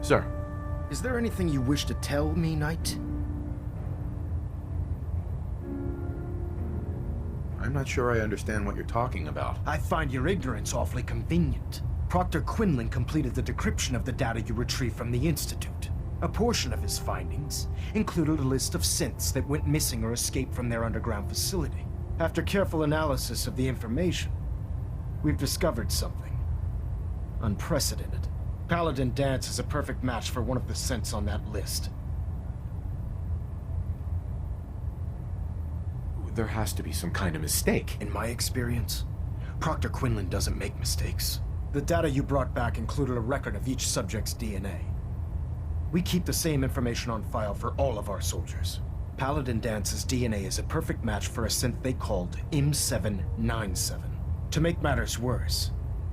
Sir. Is there anything you wish to tell me, Knight? I'm not sure I understand what you're talking about. I find your ignorance awfully convenient. Proctor Quinlan completed the decryption of the data you retrieved from the Institute. A portion of his findings included a list of synths that went missing or escaped from their underground facility. After careful analysis of the information, we've discovered something unprecedented. Paladin Danse is a perfect match for one of the synths on that list. There has to be some kind of mistake. In my experience, Proctor Quinlan doesn't make mistakes. The data you brought back included a record of each subject's DNA. We keep the same information on file for all of our soldiers. Paladin Dance's DNA is a perfect match for a synth they called M797. To make matters worse,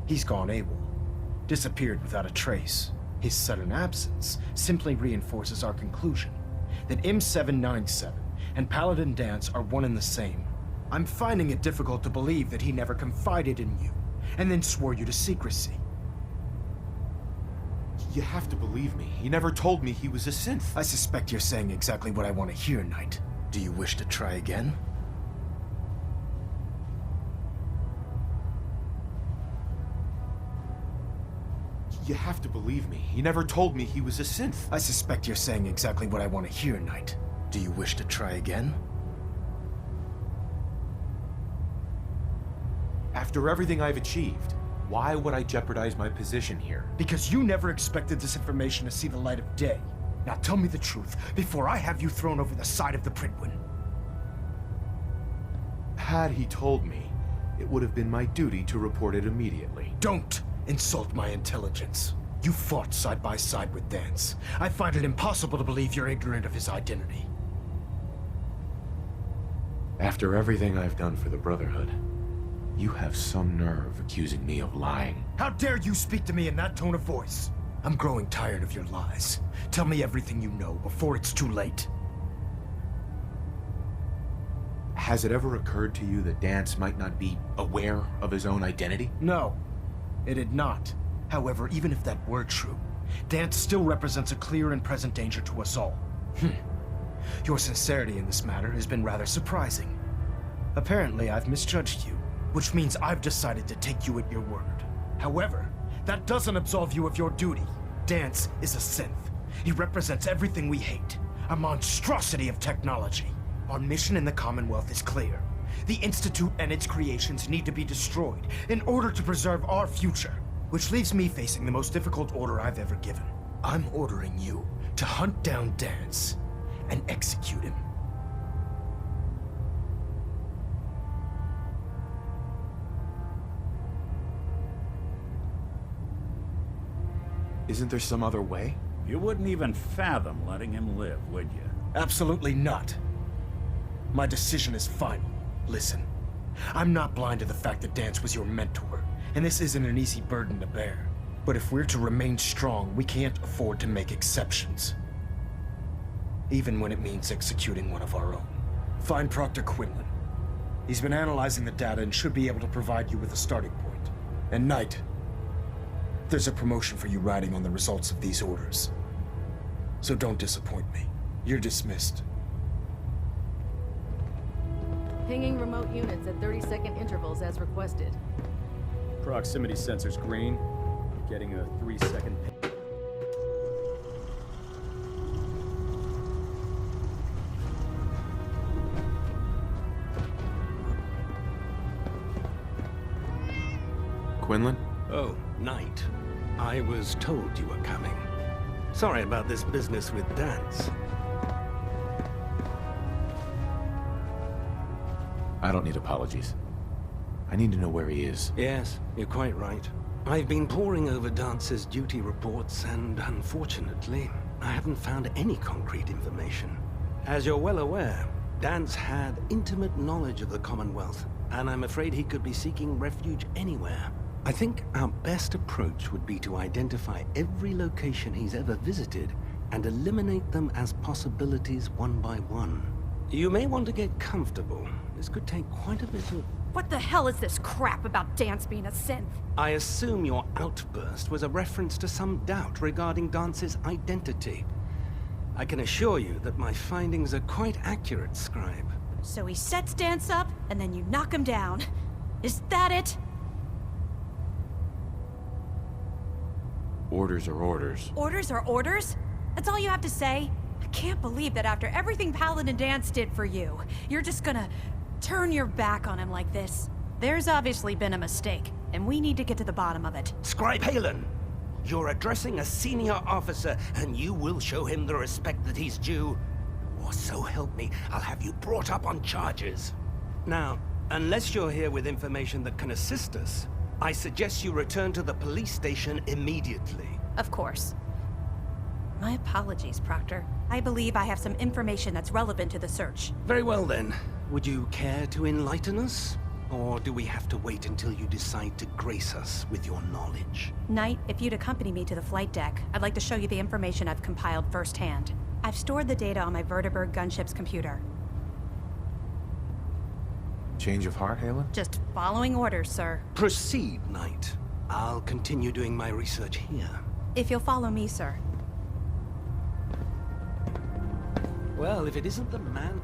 he's gone AWOL, disappeared without a trace. His sudden absence simply reinforces our conclusion that M797 and Paladin Danse are one and the same. I'm finding it difficult to believe that he never confided in you, and then swore you to secrecy. You have to believe me. He never told me he was a synth. I suspect you're saying exactly what I want to hear, Knight. Do you wish to try again? You have to believe me. He never told me he was a synth. I suspect you're saying exactly what I want to hear, Knight. Do you wish to try again? After everything I've achieved, why would I jeopardize my position here? Because you never expected this information to see the light of day. Now tell me the truth, before I have you thrown over the side of the Prydwen. Had he told me, it would have been my duty to report it immediately. Don't insult my intelligence. You fought side by side with Danse. I find it impossible to believe you're ignorant of his identity. After everything I've done for the Brotherhood, you have some nerve accusing me of lying. How dare you speak to me in that tone of voice? I'm growing tired of your lies. Tell me everything you know before it's too late. Has it ever occurred to you that Danse might not be aware of his own identity? No, it did not. However, even if that were true, Danse still represents a clear and present danger to us all. Your sincerity in this matter has been rather surprising. Apparently, I've misjudged you, which means I've decided to take you at your word. However, that doesn't absolve you of your duty. Danse is a synth. He represents everything we hate, a monstrosity of technology. Our mission in the Commonwealth is clear. The Institute and its creations need to be destroyed in order to preserve our future, which leaves me facing the most difficult order I've ever given. I'm ordering you to hunt down Danse and execute him. Isn't there some other way? You wouldn't even fathom letting him live, would you? Absolutely not. My decision is final. Listen, I'm not blind to the fact that Danse was your mentor, and this isn't an easy burden to bear. But if we're to remain strong, we can't afford to make exceptions. Even when it means executing one of our own. Find Proctor Quinlan. He's been analyzing the data and should be able to provide you with a starting point. And Knight, there's a promotion for you riding on the results of these orders. So don't disappoint me. You're dismissed. Pinging remote units at 30-second intervals as requested. Proximity sensors green. Getting a 3-second ping. Quinlan? Oh, Knight. I was told you were coming. Sorry about this business with Danse. I don't need apologies. I need to know where he is. Yes, you're quite right. I've been poring over Dance's duty reports, and unfortunately, I haven't found any concrete information. As you're well aware, Danse had intimate knowledge of the Commonwealth, and I'm afraid he could be seeking refuge anywhere. I think our best approach would be to identify every location he's ever visited and eliminate them as possibilities one by one. You may want to get comfortable. This could take quite a bit of What the hell is this crap about Danse being a synth? I assume your outburst was a reference to some doubt regarding Dance's identity. I can assure you that my findings are quite accurate, Scribe. So he sets Danse up, and then you knock him down. Is that it? Orders are orders. Orders are orders? That's all you have to say? I can't believe that after everything Paladin Danse did for you, you're just gonna turn your back on him like this. There's obviously been a mistake, and we need to get to the bottom of it. Scribe Halen, you're addressing a senior officer, and you will show him the respect that he's due. Or so help me, I'll have you brought up on charges. Now, unless you're here with information that can assist us, I suggest you return to the police station immediately. Of course. My apologies, Proctor. I believe I have some information that's relevant to the search. Very well then. Would you care to enlighten us? Or do we have to wait until you decide to grace us with your knowledge? Knight, if you'd accompany me to the flight deck, I'd like to show you the information I've compiled firsthand. I've stored the data on my Vertibird gunship's computer. Change of heart, Halen? Just following orders, sir. Proceed, Knight. I'll continue doing my research here. If you'll follow me, sir. Well, if it isn't the man...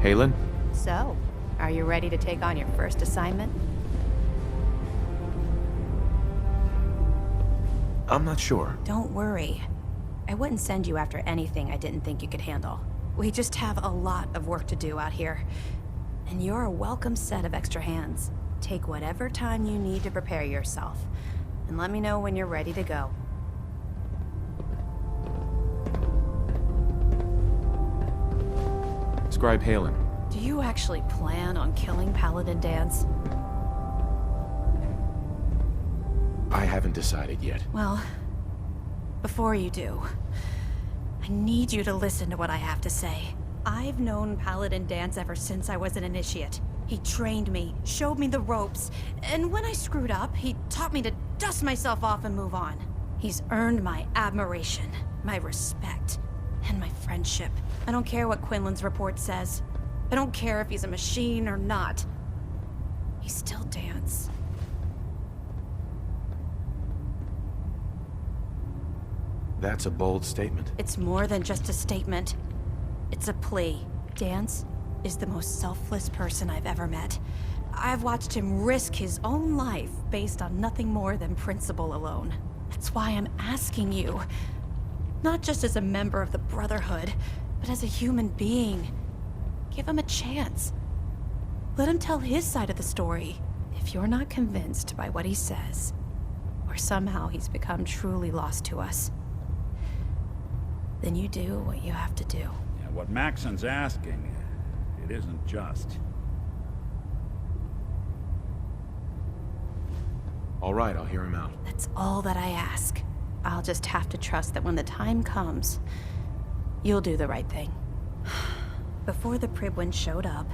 Halen? So, are you ready to take on your first assignment? I'm not sure. Don't worry. I wouldn't send you after anything I didn't think you could handle. We just have a lot of work to do out here. And you're a welcome set of extra hands. Take whatever time you need to prepare yourself. And let me know when you're ready to go. Scribe Halen. Do you actually plan on killing Paladin Danse? I haven't decided yet. Well, before you do, I need you to listen to what I have to say. I've known Paladin Danse ever since I was an initiate. He trained me, showed me the ropes, and when I screwed up, he taught me to dust myself off and move on. He's earned my admiration, my respect, and my friendship. I don't care what Quinlan's report says. I don't care if he's a machine or not. He's still Danse. That's a bold statement. It's more than just a statement. It's a plea. Danse is the most selfless person I've ever met. I've watched him risk his own life based on nothing more than principle alone. That's why I'm asking you. Not just as a member of the Brotherhood, but as a human being. Give him a chance. Let him tell his side of the story. If you're not convinced by what he says, or somehow he's become truly lost to us, then you do what you have to do. Yeah, what Maxon's asking, it isn't just. All right, I'll hear him out. That's all that I ask. I'll just have to trust that when the time comes, you'll do the right thing. Before the Pribwin showed up,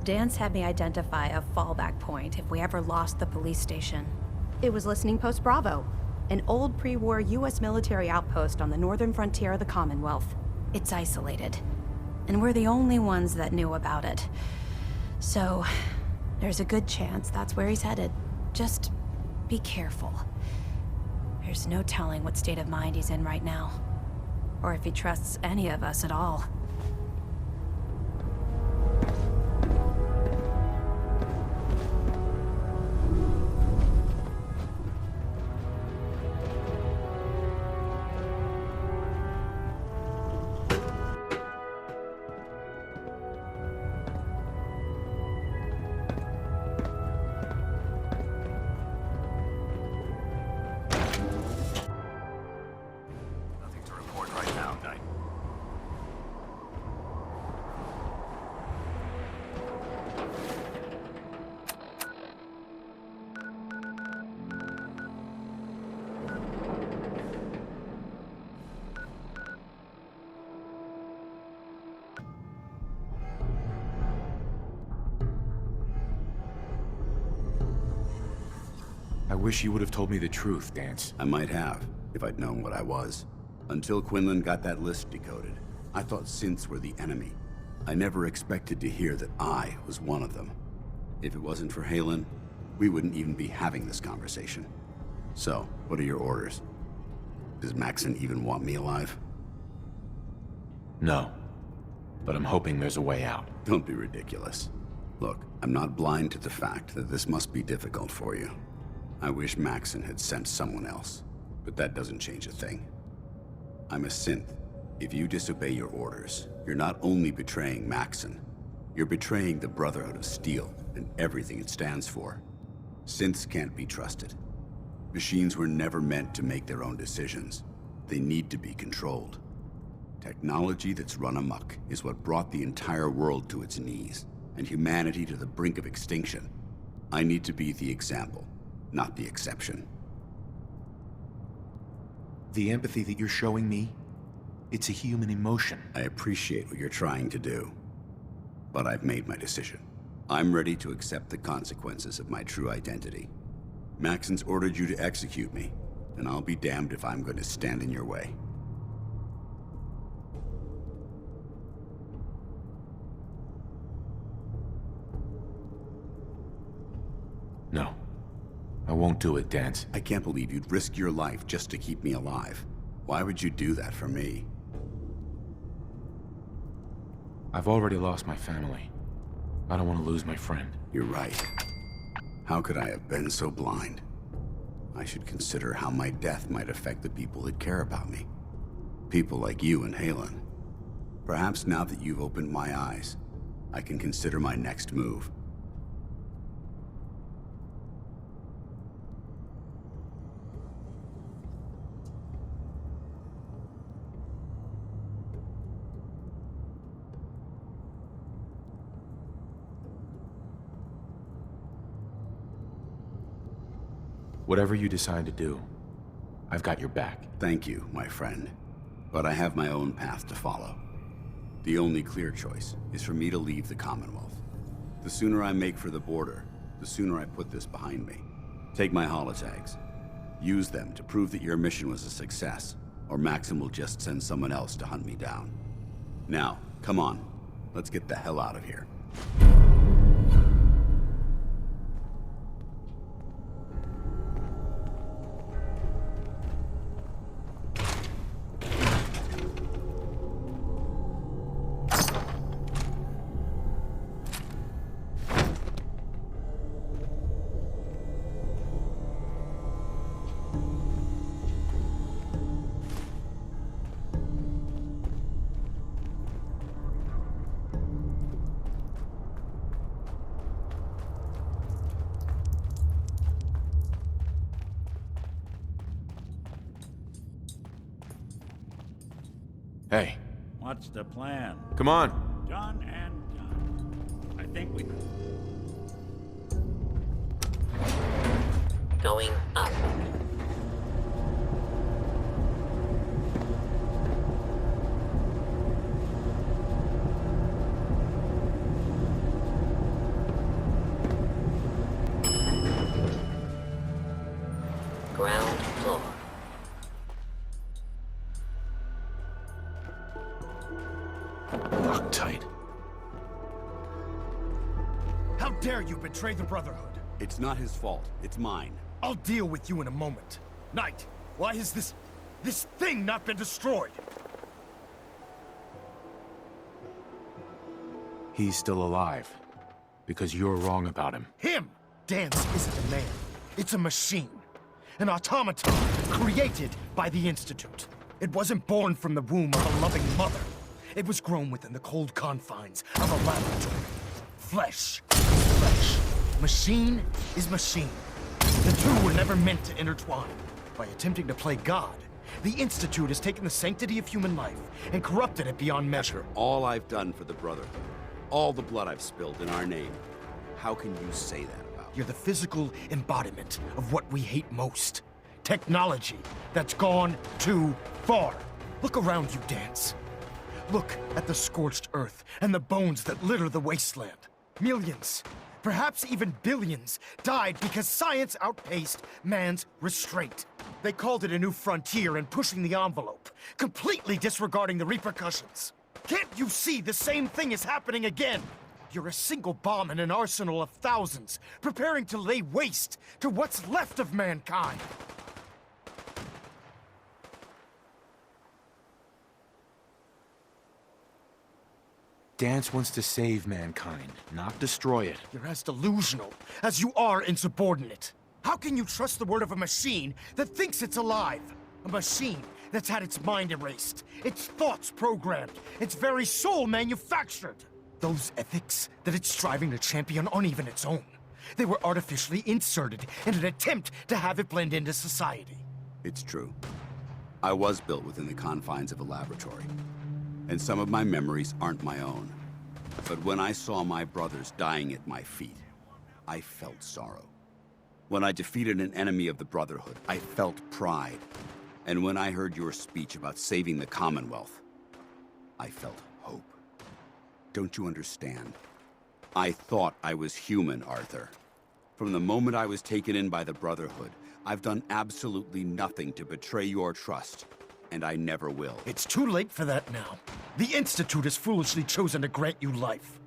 Danse had me identify a fallback point if we ever lost the police station. It was Listening Post Bravo, an old pre-war U.S. military outpost on the northern frontier of the Commonwealth. It's isolated, and we're the only ones that knew about it. So, there's a good chance that's where he's headed. Just be careful. There's no telling what state of mind he's in right now, or if he trusts any of us at all. I wish you would have told me the truth, Danse. I might have, if I'd known what I was. Until Quinlan got that list decoded, I thought synths were the enemy. I never expected to hear that I was one of them. If it wasn't for Halen, we wouldn't even be having this conversation. So, what are your orders? Does Maxon even want me alive? No. But I'm hoping there's a way out. Don't be ridiculous. Look, I'm not blind to the fact that this must be difficult for you. I wish Maxon had sent someone else, but that doesn't change a thing. I'm a synth. If you disobey your orders, you're not only betraying Maxon, you're betraying the Brotherhood of Steel and everything it stands for. Synths can't be trusted. Machines were never meant to make their own decisions. They need to be controlled. Technology that's run amok is what brought the entire world to its knees, and humanity to the brink of extinction. I need to be the example, not the exception. The empathy that you're showing me, it's a human emotion. I appreciate what you're trying to do, but I've made my decision. I'm ready to accept the consequences of my true identity. Maxon's ordered you to execute me, and I'll be damned if I'm going to stand in your way. No. I won't do it, Danse. I can't believe you'd risk your life just to keep me alive. Why would you do that for me? I've already lost my family. I don't want to lose my friend. You're right. How could I have been so blind? I should consider how my death might affect the people that care about me. People like you and Halen. Perhaps now that you've opened my eyes, I can consider my next move. Whatever you decide to do, I've got your back. Thank you, my friend. But I have my own path to follow. The only clear choice is for me to leave the Commonwealth. The sooner I make for the border, the sooner I put this behind me. Take my holotags. Use them to prove that your mission was a success, or Maxim will just send someone else to hunt me down. Now, come on. Let's get the hell out of here. Hey, What's the plan? come on. Done and done. I think we... Going up. Ground floor. Lock tight. How dare you betray the Brotherhood? It's not his fault. It's mine. I'll deal with you in a moment. Knight, why has this thing not been destroyed? He's still alive. Because you're wrong about him. Him! Danse isn't a man. It's a machine. An automaton created by the Institute. It wasn't born from the womb of a loving mother. It was grown within the cold confines of a laboratory. Flesh is flesh. Machine is machine. The two were never meant to intertwine. By attempting to play God, the Institute has taken the sanctity of human life and corrupted it beyond measure. All I've done for the Brotherhood, all the blood I've spilled in our name, how can you say that about me? You're the physical embodiment of what we hate most. Technology that's gone too far. Look around you, Danse. Look at the scorched earth and the bones that litter the wasteland. Millions. perhaps even billions, died because science outpaced man's restraint. They called it a new frontier and pushing the envelope, completely disregarding the repercussions. Can't you see the same thing is happening again? You're a single bomb in an arsenal of thousands, preparing to lay waste to what's left of mankind. Danse wants to save mankind, not destroy it. You're as delusional as you are insubordinate. How can you trust the word of a machine that thinks it's alive? A machine that's had its mind erased, its thoughts programmed, its very soul manufactured. Those ethics that it's striving to champion aren't even its own. They were artificially inserted in an attempt to have it blend into society. It's true. I was built within the confines of a laboratory, and some of my memories aren't my own. But when I saw my brothers dying at my feet, I felt sorrow. When I defeated an enemy of the Brotherhood, I felt pride. And when I heard your speech about saving the Commonwealth, I felt hope. Don't you understand? I thought I was human, Arthur. From the moment I was taken in by the Brotherhood, I've done absolutely nothing to betray your trust, and I never will. It's too late for that now. The Institute has foolishly chosen to grant you life.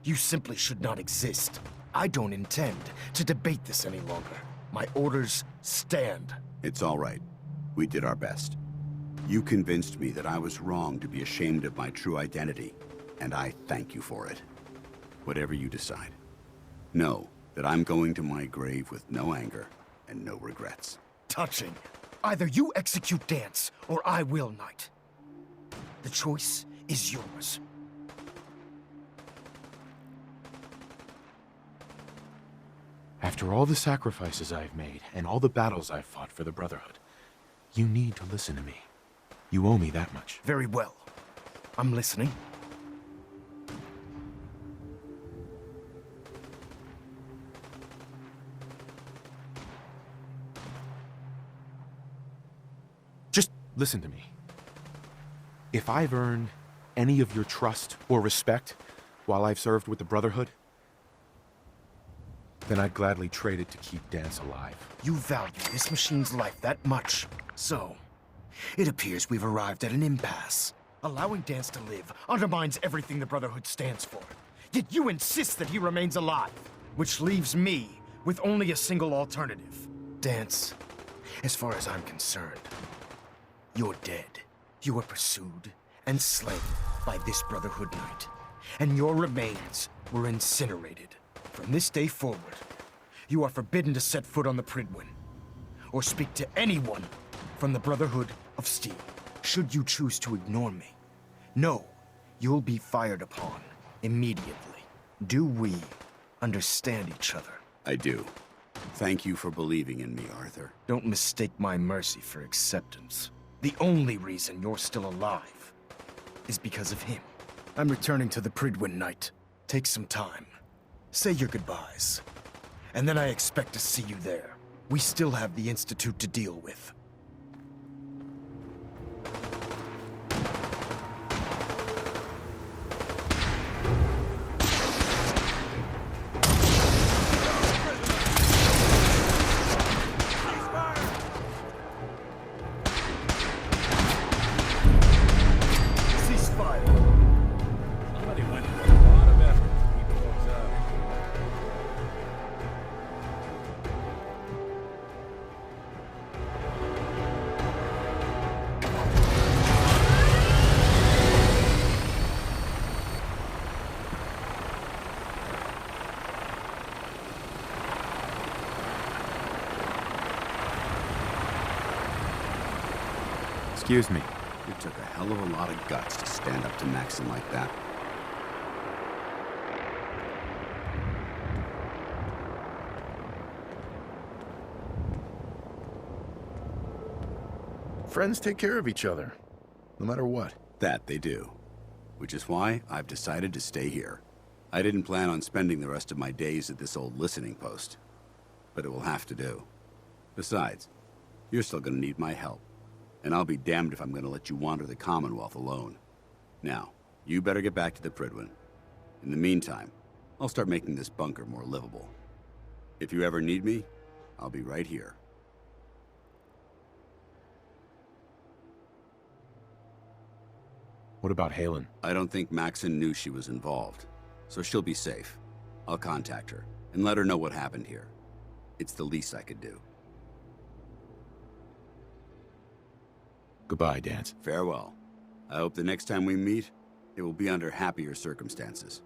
You simply should not exist. I don't intend to debate this any longer. My orders stand. It's all right. We did our best. You convinced me that I was wrong to be ashamed of my true identity, and I thank you for it. Whatever you decide, know that I'm going to my grave with no anger and no regrets. Touching. Either you execute Danse, or I will, Knight. The choice is yours. After all the sacrifices I've made, and all the battles I've fought for the Brotherhood, you need to listen to me. You owe me that much. Very well. I'm listening. Just listen to me. If I've earned any of your trust or respect while I've served with the Brotherhood, then I'd gladly trade it to keep Danse alive. You value this machine's life that much. So, it appears we've arrived at an impasse. Allowing Danse to live undermines everything the Brotherhood stands for. Yet you insist that he remains alive, which leaves me with only a single alternative. Danse, as far as I'm concerned, you're dead. You were pursued and slain by this Brotherhood Knight, and your remains were incinerated. From this day forward, you are forbidden to set foot on the Pridwin, or speak to anyone from the Brotherhood of Steel. Should you choose to ignore me, know you'll be fired upon immediately. Do we understand each other? I do. Thank you for believing in me, Arthur. Don't mistake my mercy for acceptance. The only reason you're still alive is because of him. I'm returning to the Pridwin, Knight. Take some time. Say your goodbyes. And then I expect to see you there. We still have the Institute to deal with. Somebody went to a lot of effort to keep folks out. Excuse me. It took a hell of a lot of guts to stand up to Maxim like that. Friends take care of each other, no matter what. That they do. Which is why I've decided to stay here. I didn't plan on spending the rest of my days at this old listening post, but it will have to do. Besides, you're still gonna need my help, and I'll be damned if I'm gonna let you wander the Commonwealth alone. Now, you better get back to the Pridwin. In the meantime, I'll start making this bunker more livable. If you ever need me, I'll be right here. What about Halen? I don't think Maxon knew she was involved, so she'll be safe. I'll contact her and let her know what happened here. It's the least I could do. Goodbye, Danse. Farewell. I hope the next time we meet, it will be under happier circumstances.